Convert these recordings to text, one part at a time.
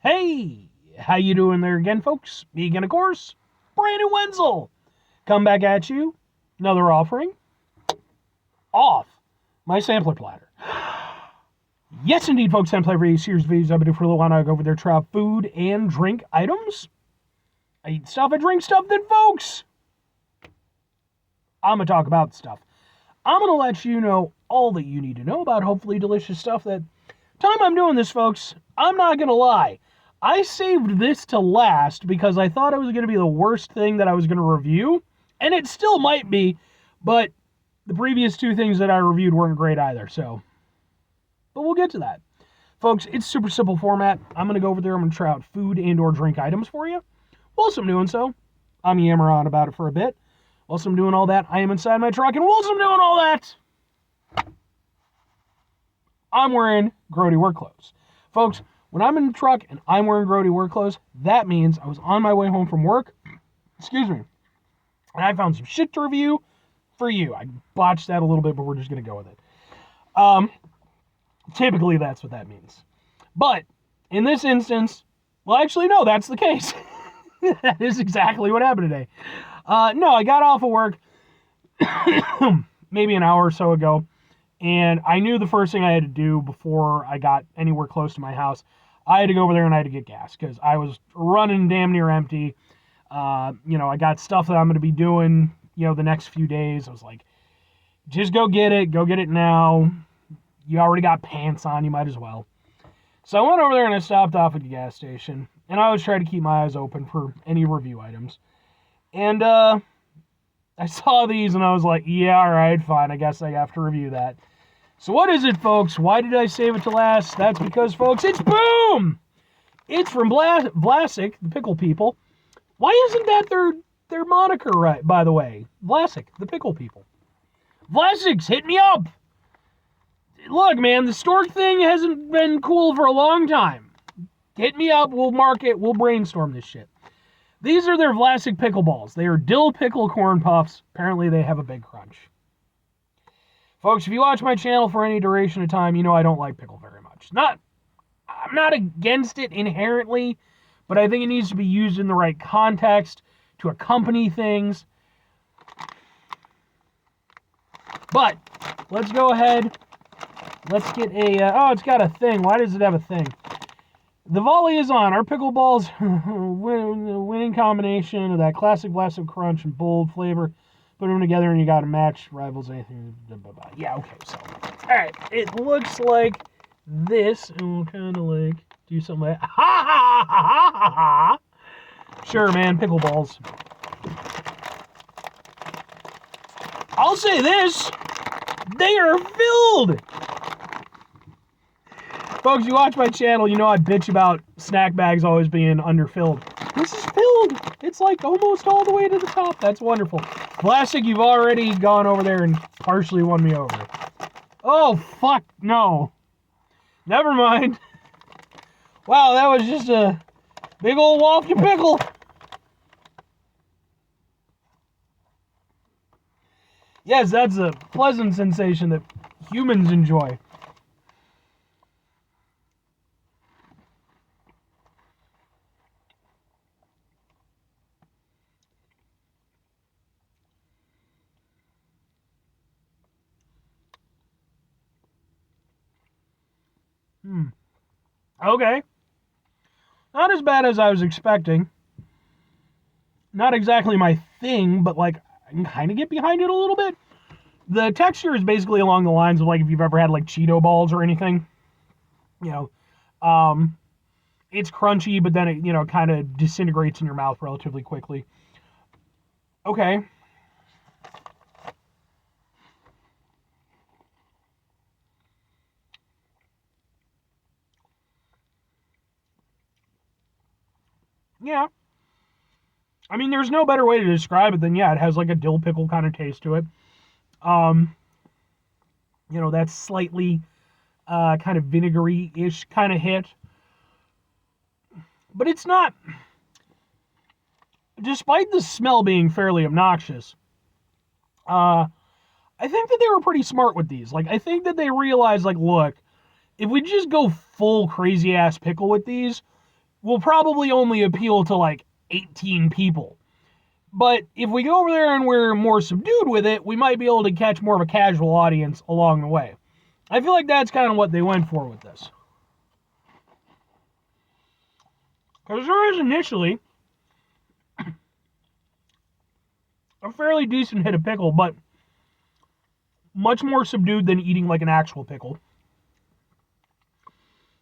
Hey, how you doing there again, folks? Me again, of course, Brandon Wenzel. Come back at you. Another offering. Off my sampler platter. Yes, indeed, folks. I'm playing for these series videos I've been doing for a little while now. I go over there, try out food and drink items. I eat stuff, I drink stuff, then, folks, I'm going to talk about stuff. I'm going to let you know all that you need to know about hopefully delicious stuff. That time I'm doing this, folks, I'm not going to lie. I saved this to last because I thought it was going to be the worst thing that I was going to review, and it still might be, but the previous two things that I reviewed weren't great either, so. But we'll get to that. Folks, it's super simple format. I'm going to go over there, I'm going to try out food and or drink items for you. Whilst I'm doing so, I'm yammering on about it for a bit. Whilst I'm doing all that, I am inside my truck, and whilst I'm doing all that, I'm wearing grody work clothes. Folks, when I'm in the truck and I'm wearing grody work clothes, that means I was on my way home from work, excuse me, and I found some shit to review for you. I botched that a little bit, but we're just going to go with it. Typically, that's what that means. But in this instance, well, actually, no, that's the case. That is exactly what happened today. No, I got off of work maybe an hour or so ago, and I knew the first thing I had to do before I got anywhere close to my house, I had to go over there and I had to get gas because I was running damn near empty. I got stuff that I'm going to be doing, the next few days. I was like, just go get it now. You already got pants on, you might as well. So I went over there and I stopped off at the gas station, and I always try to keep my eyes open for any review items. And I saw these and I was like, yeah, all right, fine. I guess I have to review that. So what is it, folks? Why did I save it to last? That's because, folks, it's Boom! It's from Vlasic, the Pickle People. Why isn't that their moniker, right, by the way? Vlasic, the Pickle People. Vlasic's, hit me up! Look, man, the stork thing hasn't been cool for a long time. Hit me up, we'll market, we'll brainstorm this shit. These are their Vlasic Pickle Balls. They are dill pickle corn puffs. Apparently they have a big crunch. Folks, if you watch my channel for any duration of time, you know I don't like pickle very much. I'm not against it inherently, but I think it needs to be used in the right context to accompany things. But let's go ahead. Let's get a... it's got a thing. Why does it have a thing? The volley is on. Our pickle balls, winning combination of that classic Vlasic crunch and bold flavor. Put them together and you got to match rivals anything. Yeah, okay, so. Alright, it looks like this. And we'll kind of like do something like... Ha ha ha ha ha ha! Sure, man, pickle balls. I'll say this. They are filled! Folks, you watch my channel, you know I bitch about snack bags always being underfilled. This is filled. It's like almost all the way to the top. That's wonderful. Vlasic, you've already gone over there and partially won me over. Oh, fuck, no. Never mind. Wow, that was just a big old waft of pickle. Yes, that's a pleasant sensation that humans enjoy. Okay. Not as bad as I was expecting. Not exactly my thing, but like I can kind of get behind it a little bit. The texture is basically along the lines of like if you've ever had like Cheeto balls or anything. It's crunchy, but then it, kind of disintegrates in your mouth relatively quickly. Okay. Yeah. I mean, there's no better way to describe it than, yeah, it has like a dill pickle kind of taste to it. That's slightly kind of vinegary-ish kind of hit. But it's not, despite the smell being fairly obnoxious, I think that they were pretty smart with these. Like, I think that they realized, like, look, if we just go full crazy-ass pickle with these, will probably only appeal to like 18 people. But if we go over there and we're more subdued with it, we might be able to catch more of a casual audience along the way. I feel like that's kind of what they went for with this. Because there is initially a fairly decent hit of pickle, but much more subdued than eating like an actual pickle.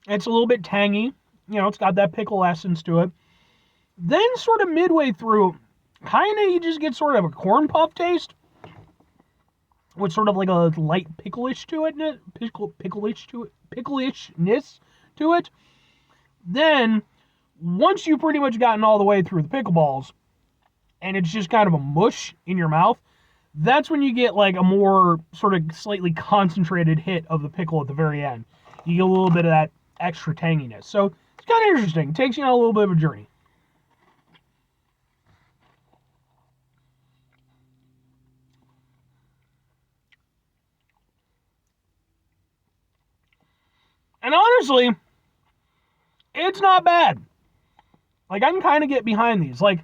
It's a little bit tangy. It's got that pickle essence to it. Then sort of midway through, kind of you just get sort of a corn puff taste with sort of like a light pickleishness to it. Then, once you've pretty much gotten all the way through the pickle balls, and it's just kind of a mush in your mouth, that's when you get like a more sort of slightly concentrated hit of the pickle at the very end. You get a little bit of that extra tanginess. So it's kind of interesting. It takes you on a little bit of a journey. And honestly, it's not bad. Like, I can kind of get behind these. Like,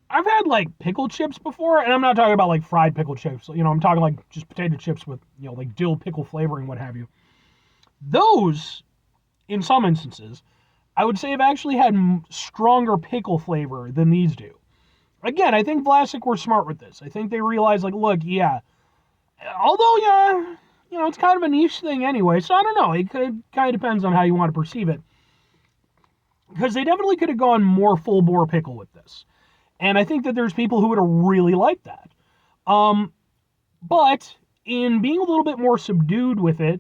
I've had, like, pickle chips before, and I'm not talking about, like, fried pickle chips. I'm talking, like, just potato chips with, like, dill pickle flavoring, what have you. Those, in some instances, I would say have actually had stronger pickle flavor than these do. Again, I think Vlasic were smart with this. I think they realized, like, look, yeah, although, yeah, it's kind of a niche thing anyway, so I don't know. It kind of depends on how you want to perceive it. Because they definitely could have gone more full-bore pickle with this. And I think that there's people who would have really liked that. But in being a little bit more subdued with it,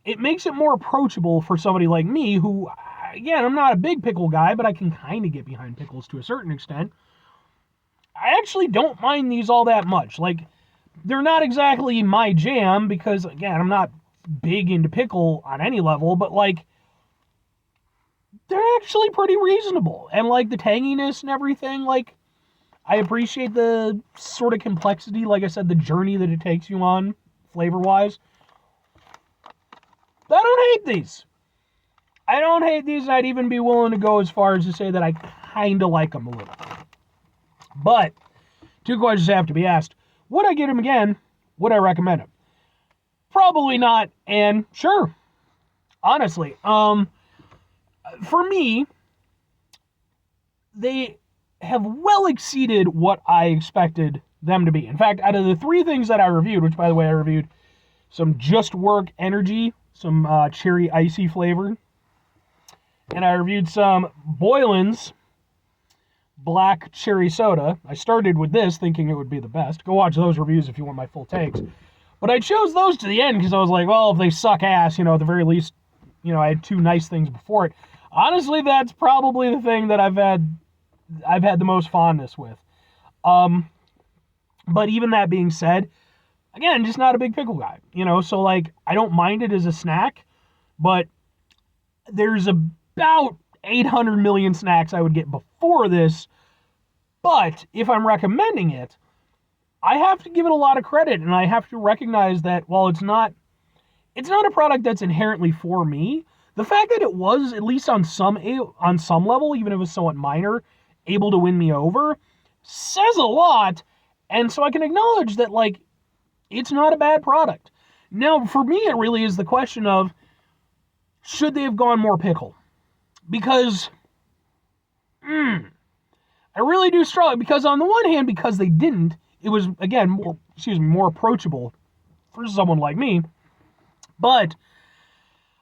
it makes it more approachable for somebody like me who, again, I'm not a big pickle guy, but I can kind of get behind pickles to a certain extent. I actually don't mind these all that much. Like, they're not exactly my jam because, again, I'm not big into pickle on any level, but, like, they're actually pretty reasonable. And, like, the tanginess and everything, like, I appreciate the sort of complexity, like I said, the journey that it takes you on, flavor-wise. I don't hate these. I don't hate these, and I'd even be willing to go as far as to say that I kind of like them a little. But, two questions have to be asked. Would I get them again? Would I recommend them? Probably not, and sure. Honestly, for me, they have well exceeded what I expected them to be. In fact, out of the three things that I reviewed, which, by the way, I reviewed some Just Work Energy, some cherry icy flavor, and I reviewed some Boylan's Black Cherry Soda. I started with this thinking it would be the best. Go watch those reviews if you want my full takes. But I chose those to the end because I was like, well, if they suck ass, at the very least, I had two nice things before it. Honestly, that's probably the thing that I've had the most fondness with. But even that being said, again, just not a big pickle guy, so like, I don't mind it as a snack, but there's about 800 million snacks I would get before this. But if I'm recommending it, I have to give it a lot of credit, and I have to recognize that while it's not a product that's inherently for me, the fact that it was, at least on some level, even if it was somewhat minor, able to win me over, says a lot. And so I can acknowledge that, like, it's not a bad product. Now, for me, it really is the question of, should they have gone more pickle? Because, I really do struggle. Because on the one hand, because they didn't, it was, again, more approachable for someone like me. But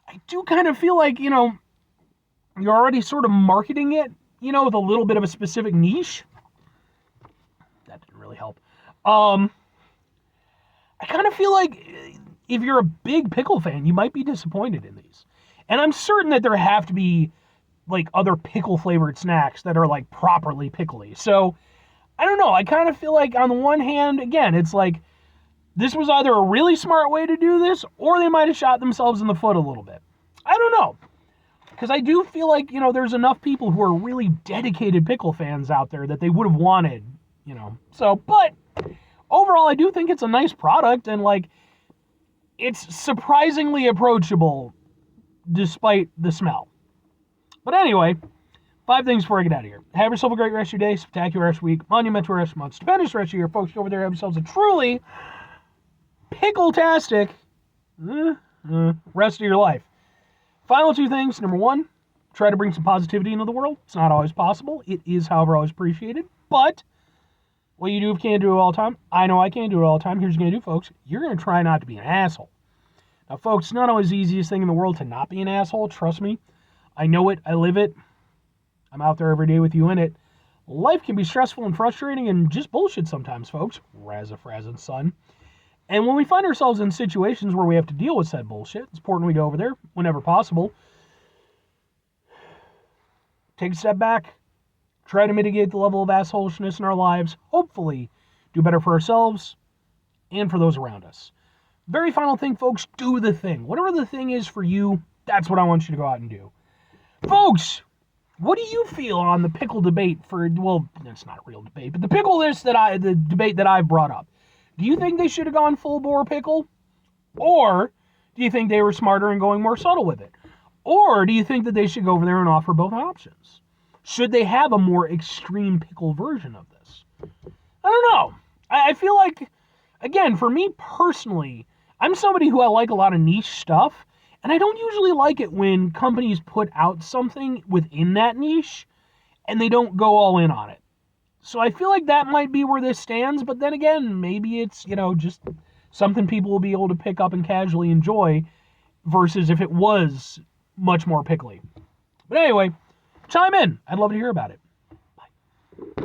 I do kind of feel like, you're already sort of marketing it, with a little bit of a specific niche. That didn't really help. I kind of feel like if you're a big pickle fan, you might be disappointed in these. And I'm certain that there have to be, like, other pickle-flavored snacks that are, like, properly pickly. So, I don't know. I kind of feel like, on the one hand, again, it's like, this was either a really smart way to do this, or they might have shot themselves in the foot a little bit. I don't know. Because I do feel like, there's enough people who are really dedicated pickle fans out there that they would have wanted, So, but, overall, I do think it's a nice product, and, like, it's surprisingly approachable despite the smell. But anyway, 5 things before I get out of here. Have yourself a great rest of your day, spectacular rest of your week, monumental rest of your month, stupendous rest of your year. Folks, go over there, have yourselves a truly pickle-tastic rest of your life. Final 2 things. Number 1, try to bring some positivity into the world. It's not always possible. It is, however, always appreciated. But what you do can't do it all the time. I know I can't do it all the time. Here's what you're going to do, folks. You're going to try not to be an asshole. Now, folks, it's not always the easiest thing in the world to not be an asshole. Trust me. I know it. I live it. I'm out there every day with you in it. Life can be stressful and frustrating and just bullshit sometimes, folks. Razza son. And when we find ourselves in situations where we have to deal with said bullshit, it's important we go over there whenever possible. Take a step back. Try to mitigate the level of assholishness in our lives. Hopefully, do better for ourselves and for those around us. Very final thing, folks, do the thing. Whatever the thing is for you, that's what I want you to go out and do. Folks, what do you feel on the pickle debate for, well, it's not a real debate, but the the debate that I've brought up. Do you think they should have gone full bore pickle? Or do you think they were smarter in going more subtle with it? Or do you think that they should go over there and offer both options? Should they have a more extreme pickle version of this? I don't know. I feel like, again, for me personally, I'm somebody who I like a lot of niche stuff, and I don't usually like it when companies put out something within that niche and they don't go all in on it. So I feel like that might be where this stands, but then again, maybe it's, just something people will be able to pick up and casually enjoy versus if it was much more pickly. But anyway, chime in. I'd love to hear about it.